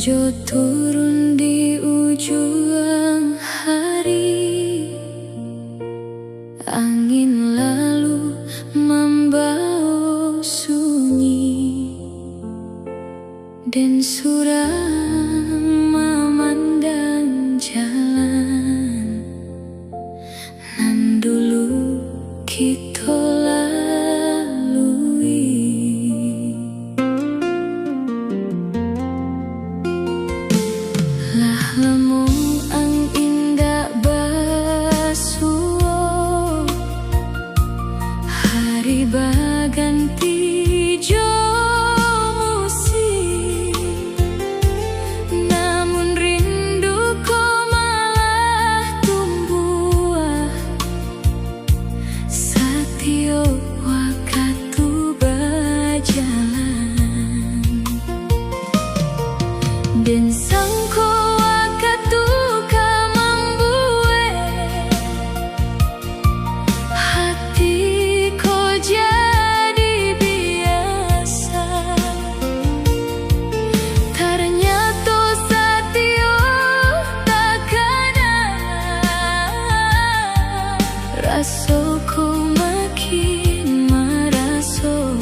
Jo turun di ujung hari, angin lalu membawa sunyi, dan suram memandang jalan nan dulu kita lalui. Lah lemu ang indah basuo, hari baganti jo musim, namun rinduku malah tumbuh satyo waktu berjalan, dan sangko waktu membuat hatiku jadi biasa. Ternyata satyo takkan rasaku makin merasa,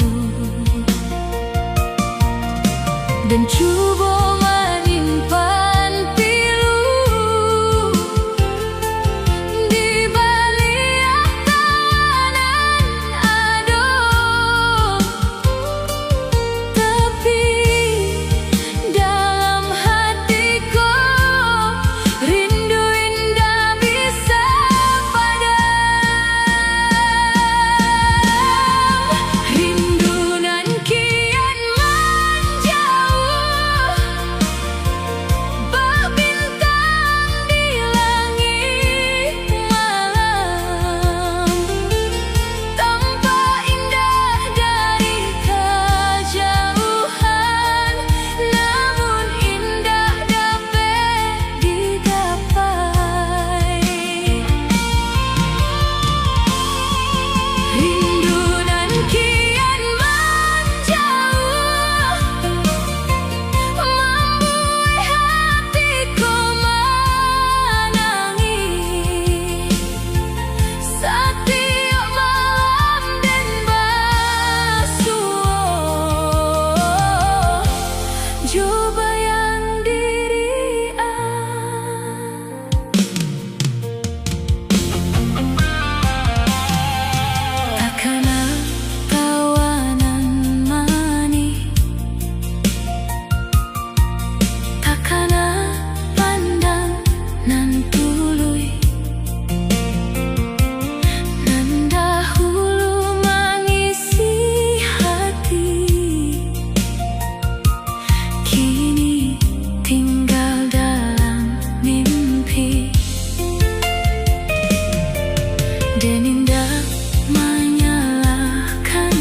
dan coba menyimpan pilu di balik tawanan ado, tapi dalam hatiku rindu indah bisa padam. Rindu nan kian menjauh, bak bintang di langit malam, tampak indah dari kejauhan, namun indah dapat digapai. Rindu nan kian menjauh, membuat hatiku menangis setiap malam dan basuh. Coba yang diri takana tawanan mani, takana pandang nan tuluy, nan dahulu mengisi hati, kini tinggal dalam mimpi, dan indah menyalakan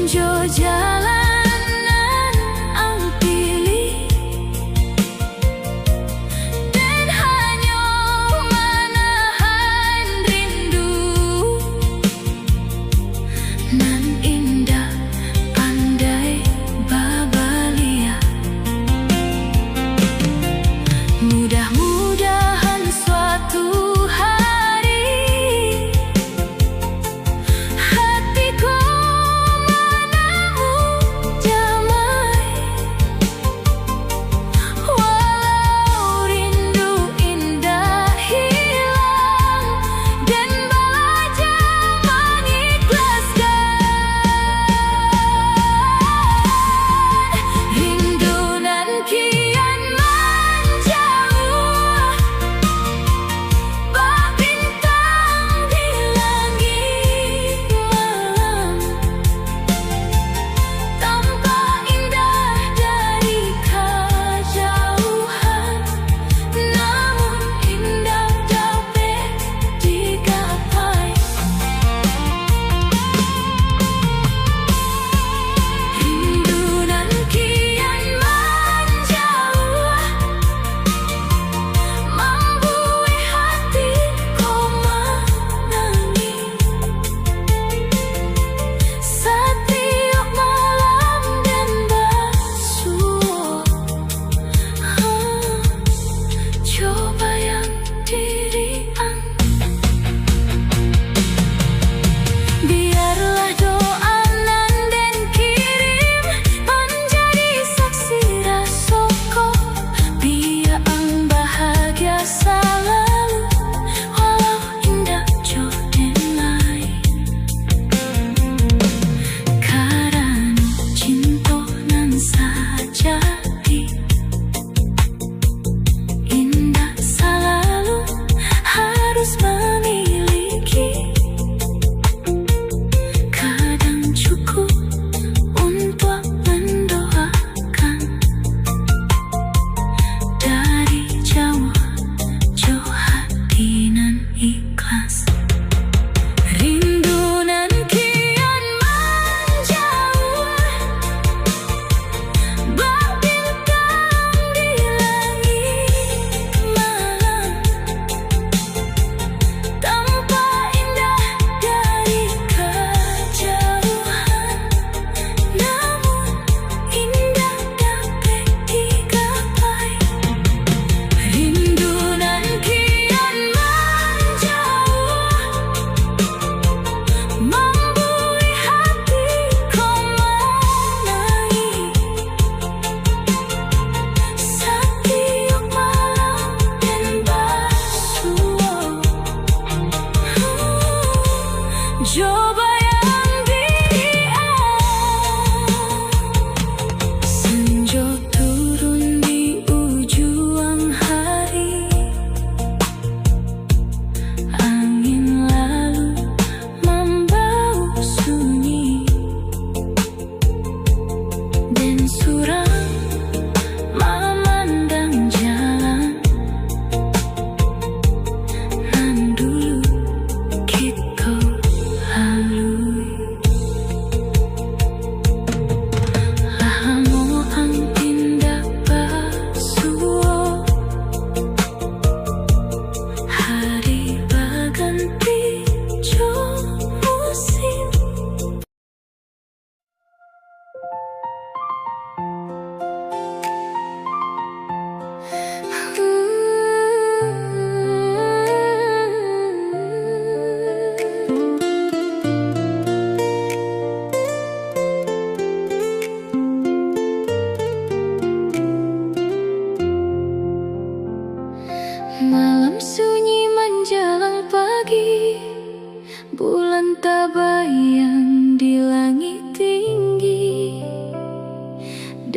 jo jalanan ang pilih, dan hanya menahan rindu nan indah pandai babalia. Mudah-mudahan suatu hari hatiku menemukan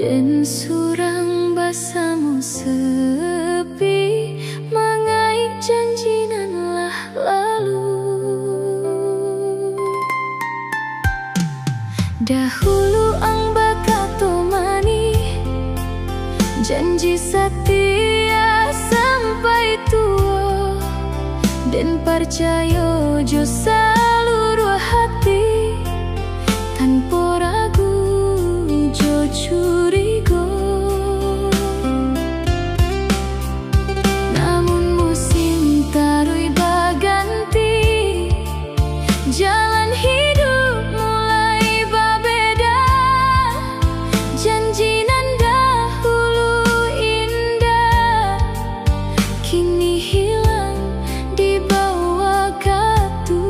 Den surang basamu sepi, mangai janjinanlah lalu. Dahulu ang bakato mani, janji setia sampai tua, dan percaya jo seluruh hati, tanpa ragu jo curiga. Namun musim tarui berganti, jalan hidup mulai berbeda. Janji nan dahulu indah kini hilang di bawah waktu.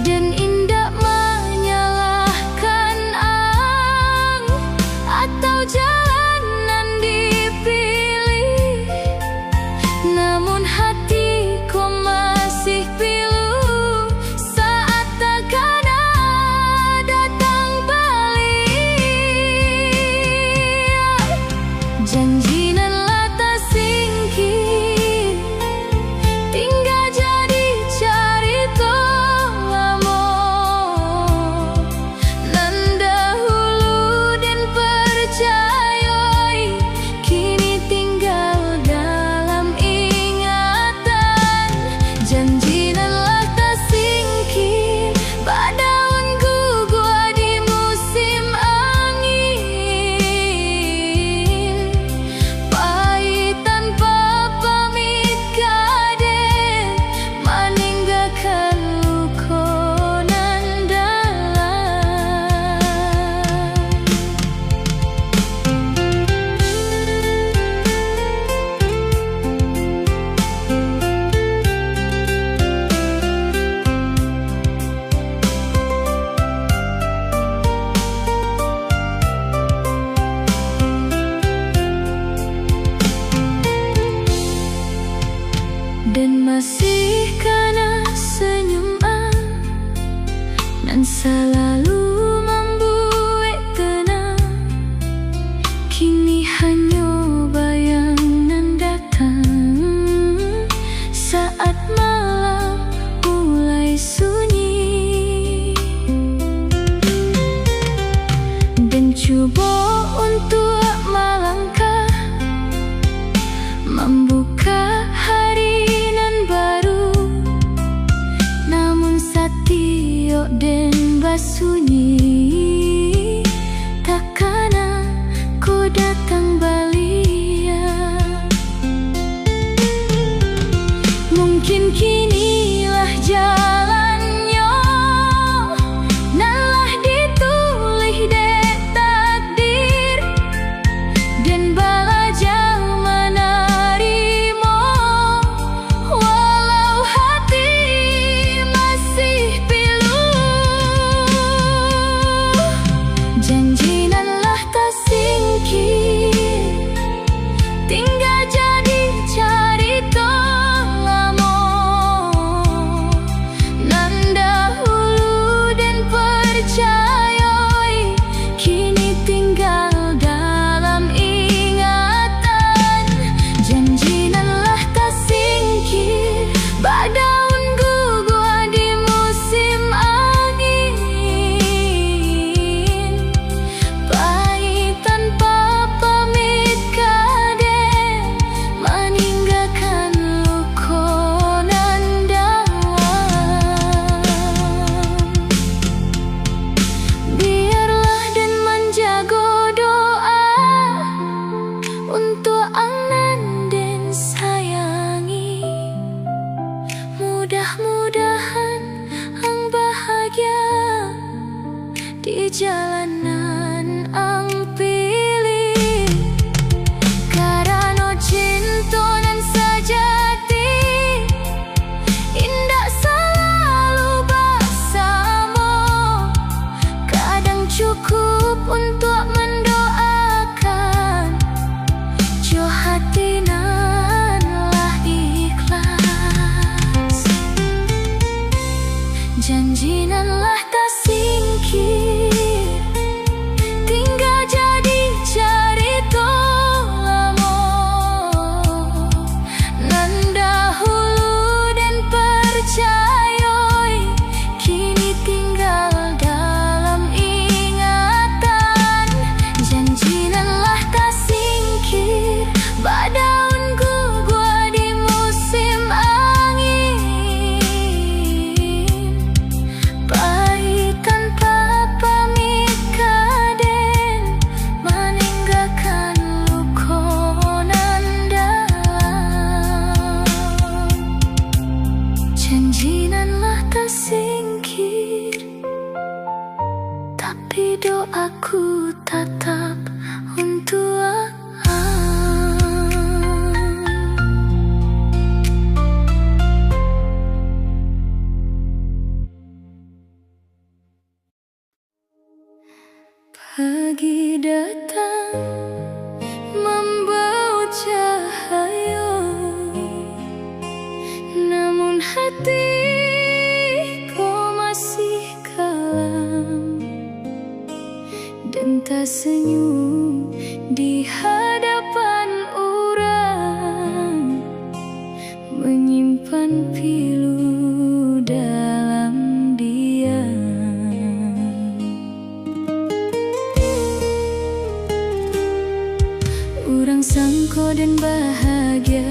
Dan indah menyalahkan ang atau jalanan dipilih, namun hatiku masih pilu saat takana datang balik. Janji nan lata singkir, tinggal jadi carita lama. Nan dahulu dan percayai, kini tinggal dalam ingatan. Janji nan lata singkir, badaun gugua di musim angin. Pahit tanpa pamit kaden, meninggalkan luka nan dalam. Dan masih kana senyum nan selalu membuat tenang, kini hanya bayang nan datang saat malam mulai sunyi. Dan cuba untuk melangkah, membuka hari nan baru, namun satio dan basunyi, takana ku datang balia. Mungkin kinilah jalannya, nalah ditulis dek takdir, dan belajar menerima walau hati masih pilu. Janji nan lah tak singkir, tinggal jadi carita lama. Nan dahulu dan percayai, kini tinggal dalam ingatan. Janji nan lah tak singkir, badaun gugua di musim angin. Pahit tanpa pamit kaden, meninggalkan luka nan dalam. Biarlah dan menjaga doa untuk ang dan sayangi. Mudah-mudahan ang bahagia di jalanan ang pilih. Karena cinta nan sejati, indah selalu bersama. Kadang cukup untuk mendoakan, jo hati nan lah ikhlas. Janji nan lah tak singkir, doaku tetap untuk pagi datang membawa cahaya, namun hatiku masih kalam dan tak senyum di hadapan orang, menyimpan pilu dalam diam. Orang sangko dan bahagia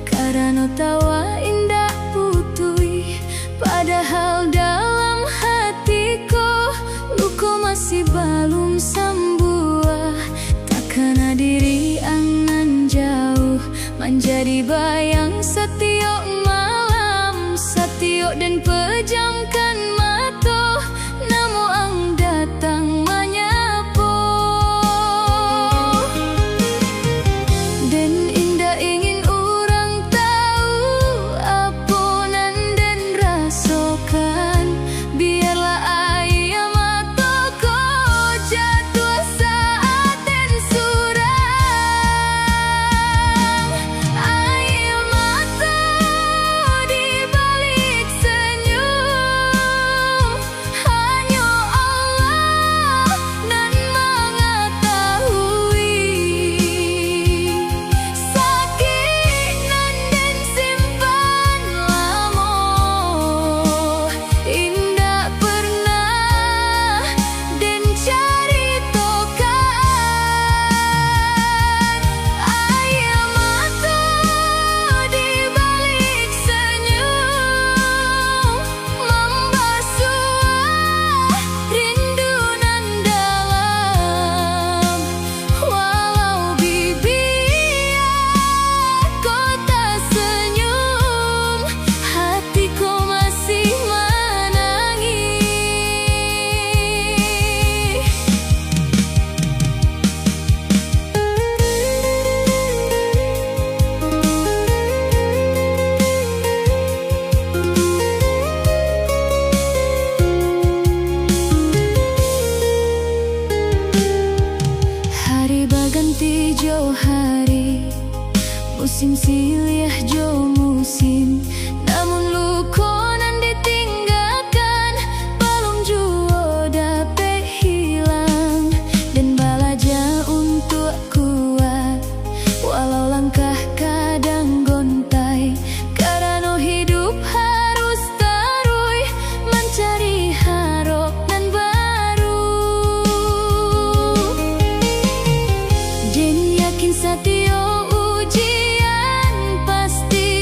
karena tawa indah putui, padahal dalam hatiku luka masih belum sembuh. Takkan diri angan jauh menjadi bayang setiap malam, setiap dan pejamkan mata, namun ang datang menyapu. Dan indah ingin orang tahu apa nan dan rasakan, biarlah air mataku jatuh saat dan suram. Air mata di balik senyum, hanya Allah nan mengetahui. Sakit nan dan simpan lama, indah pernah dan ceritakan. Air mata di balik senyum membasuh rindu nan dalam, walau bibir kota senyum, hatiku masih menangis. Hari berganti jauh hari, musim silih jauh musim, namun luka nan ditinggalkan belum jua dapat hilang. Dan belajar untuk kuat walau langkah kadang gontai, karena hidup harus terus mencari harap nan baru. Dan yakin setiap ujian pasti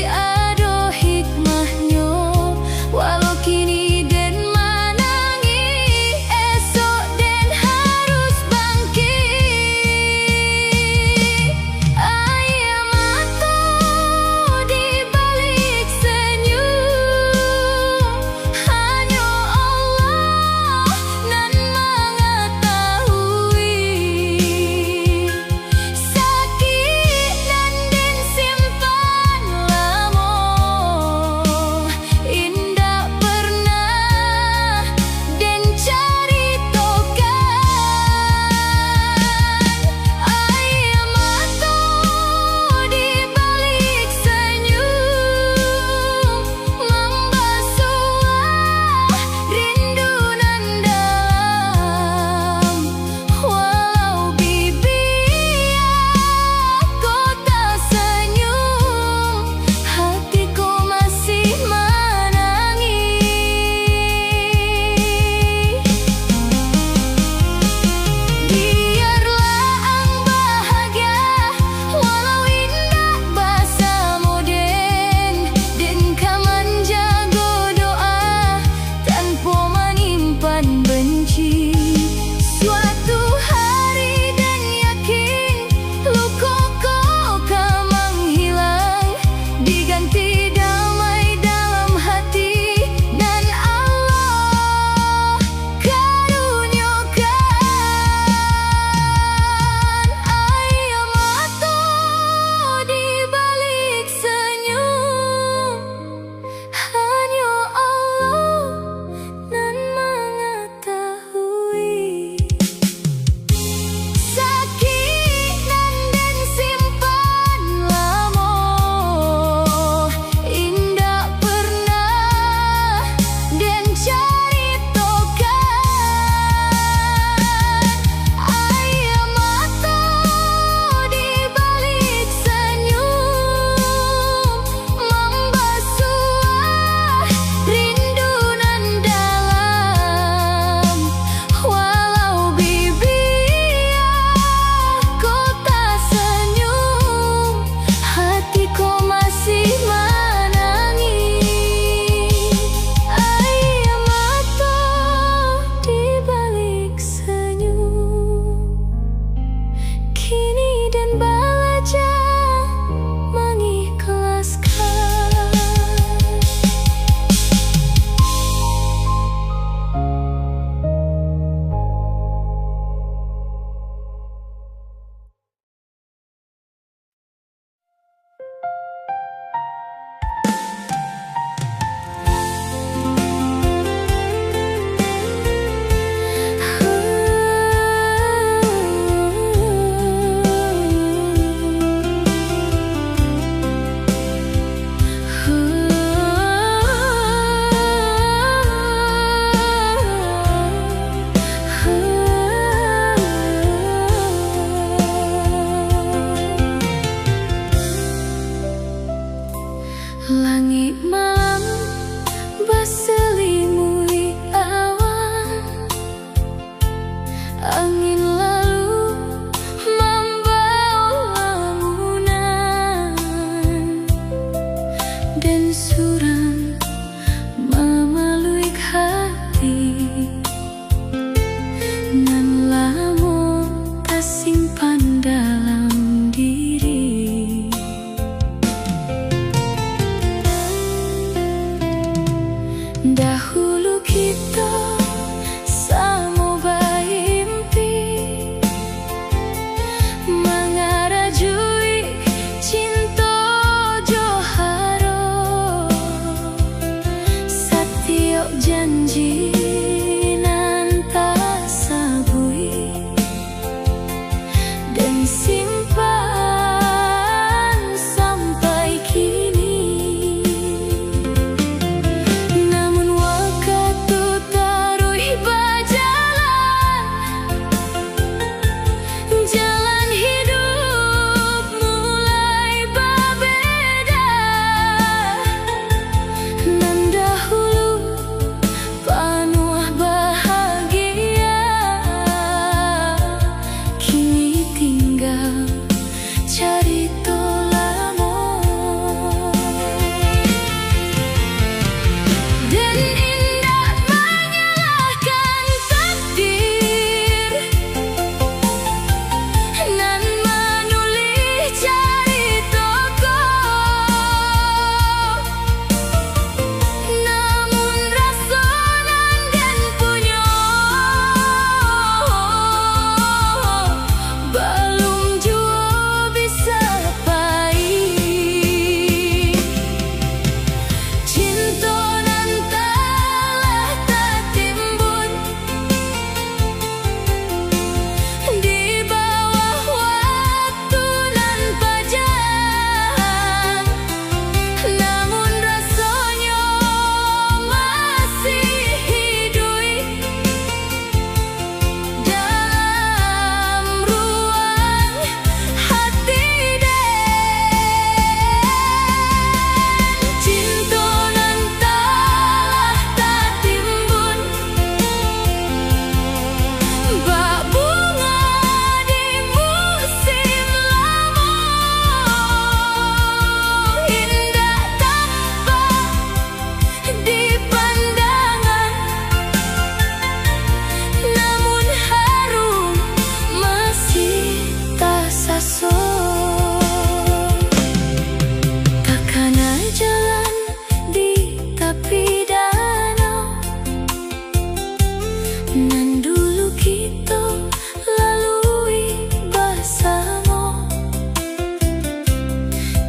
Nan dulu kita lalui bersama,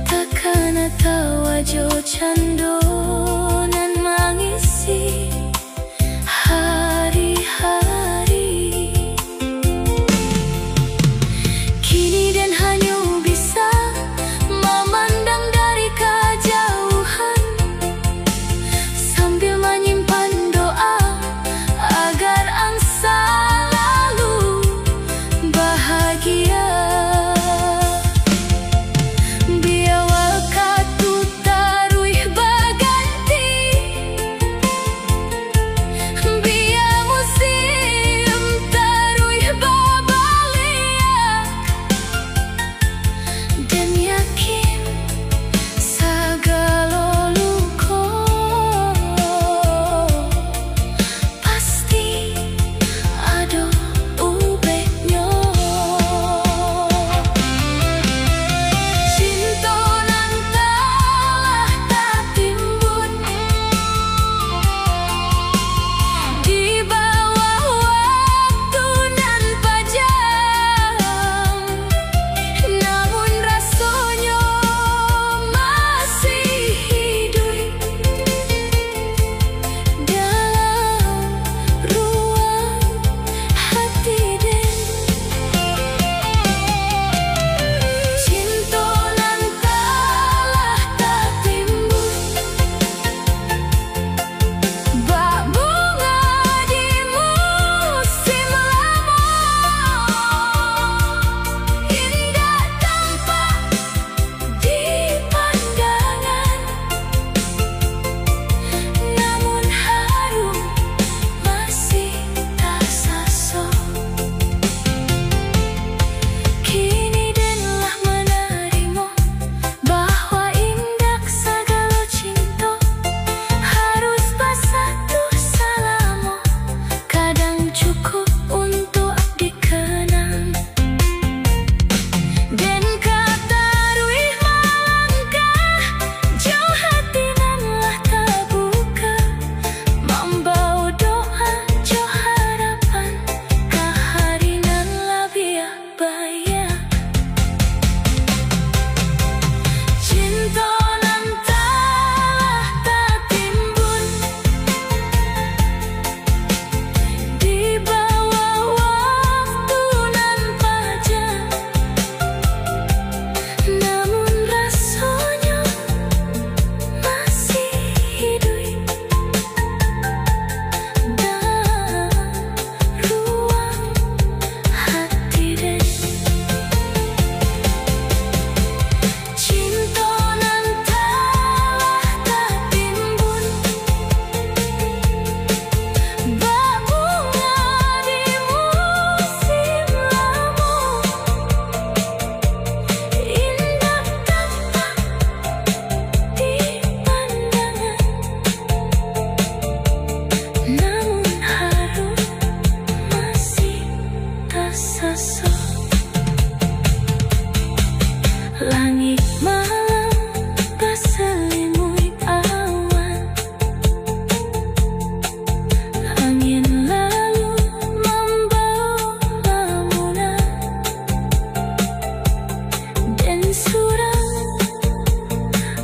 takkan tahu jo cando nan mengisi hari-hari. Kini dan hanya bisa memandang dari kejauhan, sambil menyimpan doa agar angsa lalu bahagia. Biar waktu taruh berganti, biar musim taruh berbalik, dan yakin segala luka pasti ada ubahnya. Cinta nan telah tertimbun di bawah waktu nan panjang, namun rasanya masih hidup dalam ruang hati. Dan cinta nan telah tertimbun bak bunga di musim lama, indah tampak di pandangan, namun harum masih tersasa. Kini denlah menerima bahwa indah segala cinta harus bersatu selama, kadang cukup untuk dikenang. Dan kata ruih melangkah jauh, hati nanlah terbuka, membawa doa jauh harapan ke hari nan lebih baik. Cinta nan telah tertimbun di bawah waktu nan panjang, namun rasanya masih hidup dalam ruang hati. Dan cinta nan telah tertimbun bak bunga di musim lama, indah tampak di pandangan, namun harum masih tersasa. Langit malam berselimut awan, angin lalu membawa lamunan, dan surat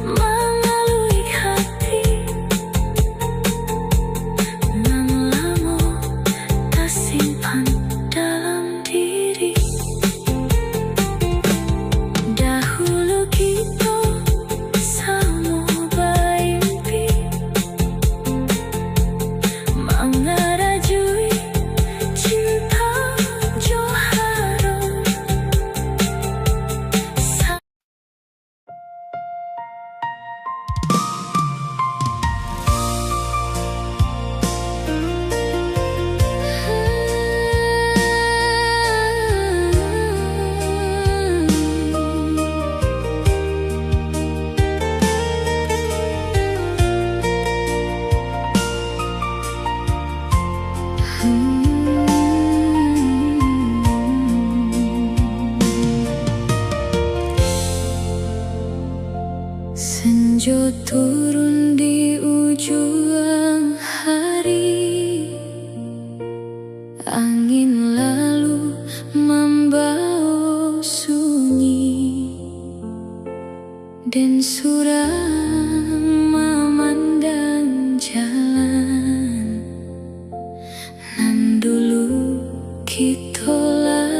melalui hati nan lama tersimpan dalam diri. Dahulu kita sama bermimpi, mengerajui cinta johara. Senja turun di ujung hari, kita lalui.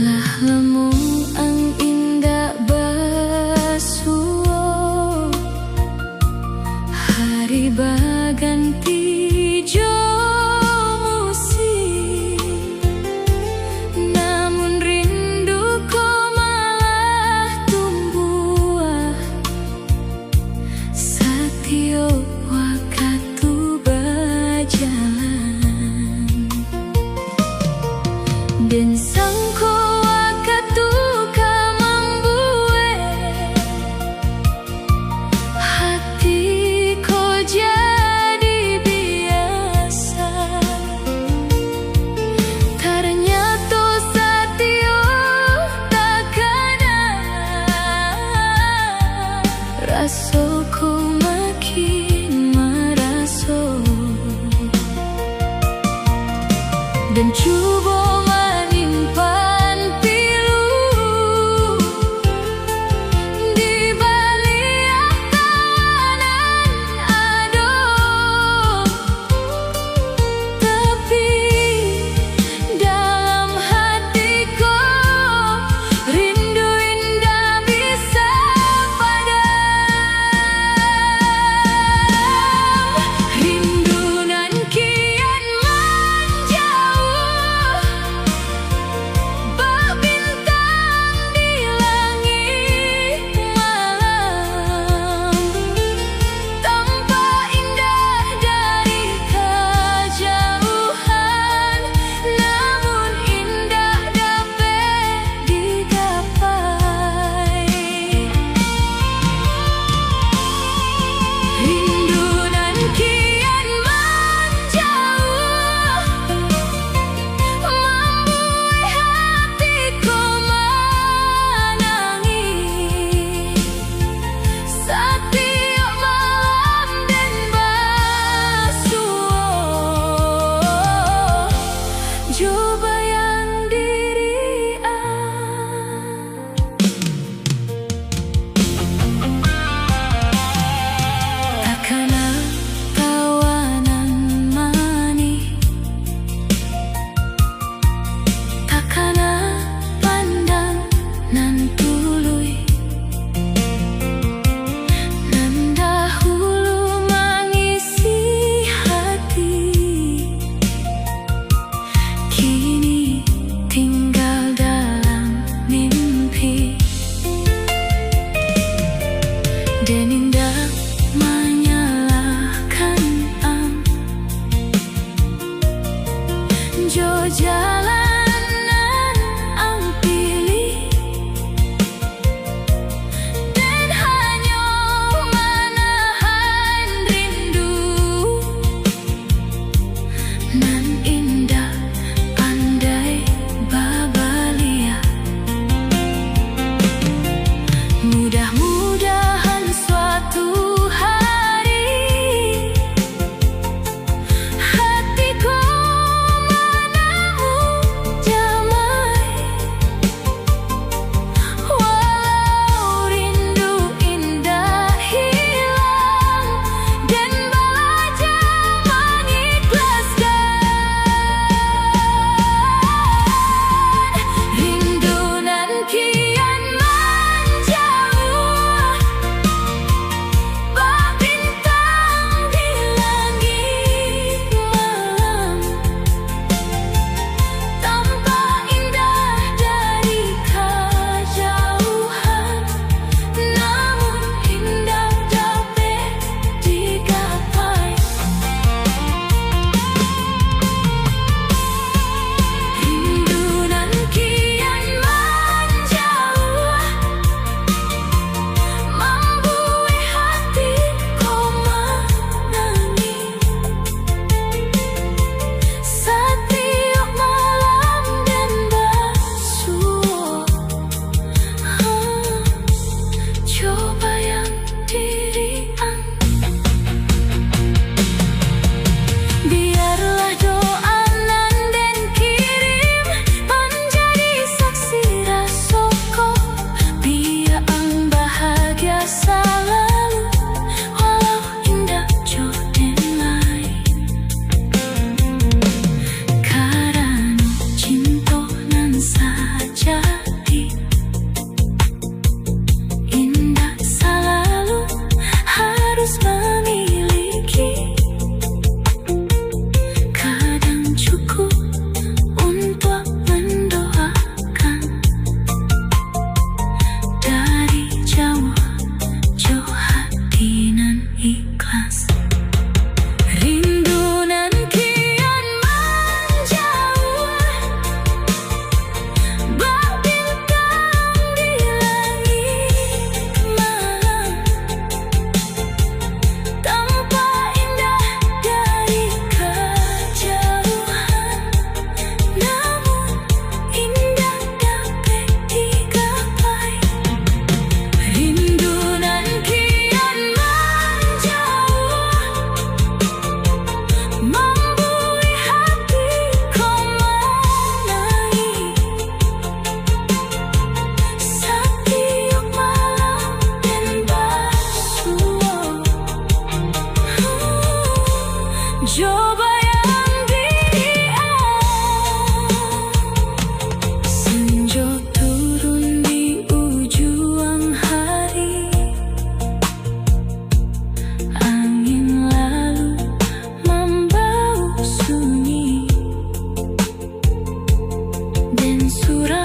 Lah lemu ang indah basuo, hari baganti jo musim, namun rinduku malah tumbuh satyo waktu berjalan. Dan sangko waktu kamambue hatiku jadi biasa. Ternyata satyo takkan rasaku makin merasa. Dan coba menyimpan pilu di balik tawanan ado, tapi dalam hatiku rindu indah bisa padam. Rindu nan kian menjauh, bak bintang di langit malam, tampak indah dari kejauhan, namun indah dapat digapai. Rindu nan kian menjauh, membuat hatiku menangis setiap malam dan basuh. Coba yang diri takana tawanan mani, takana pandang nan tului, nan dahulu mengisi hati, kini tinggal dalam mimpi. Dan indah menyalakan jo jalanan ang pilih, dan hanya menahan rindu nan indah pandai babalia. Mudah-mudahan suatu den surau